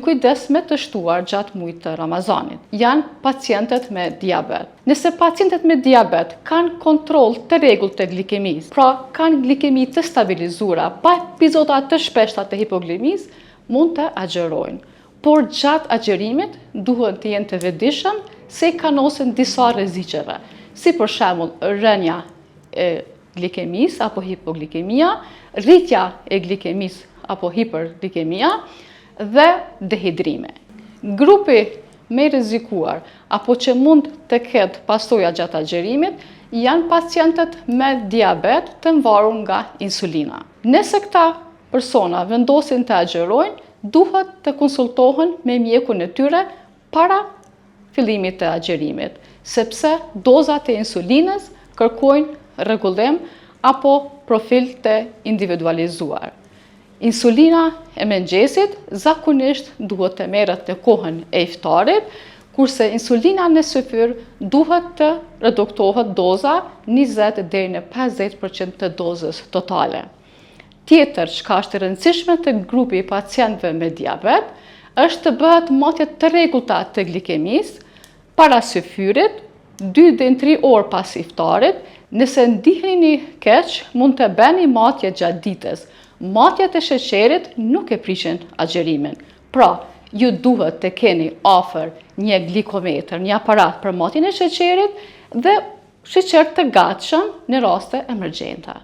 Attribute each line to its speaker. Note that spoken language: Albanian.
Speaker 1: kujdes me të shtuar gjatë muajit të Ramazanit. Janë pacientët me diabet. Nëse pacientët me diabet kanë kontroll të rregullt të glikemisë, pra kanë glikemi të stabilizuara, pa epizoda të shpeshta të hipoglemisë, mund të agjerojnë. Por gjatë agjerimit duhet të jenë të vetëdijshëm se kanosen disa rreziqeve, si për shembull rënja e glikemisë apo hipoglikemia, rritja e glikemisë apo hiperglikemia dhe dehidrime. Grupi me rrezikuar apo që mund të ketë pasoja gjatë agjerimit janë pacientët me diabet të mvarur nga insulina. Nëse këta persona vendosin të agjerojnë, duhet të konsultohen me mjekun e tyre para fillimit të agjerimit, sepse dozat e insulinës kërkojnë rregullim apo profil të individualizuar. Insulina e mëngjesit zakonisht duhet të merret në kohën e iftarit, kurse insulina në syfyr duhet të reduktohet doza 20 deri në 50% të dozës totale. Tjetër çka është e rëndësishme të grupi i pacientëve me diabet është të bëhet matje të rregullta të glikemisë para syfyrit, 2 deri në 3 orë pas iftarit. Nëse ndiheni keq, mund të bëni matje gjatë ditës. Matjet e sheqerit nuk e prishin agjerimin. Pra, ju duhet të keni afër një glikometër, një aparat për matjen e sheqerit dhe sheqer të gatshëm në raste emergjente.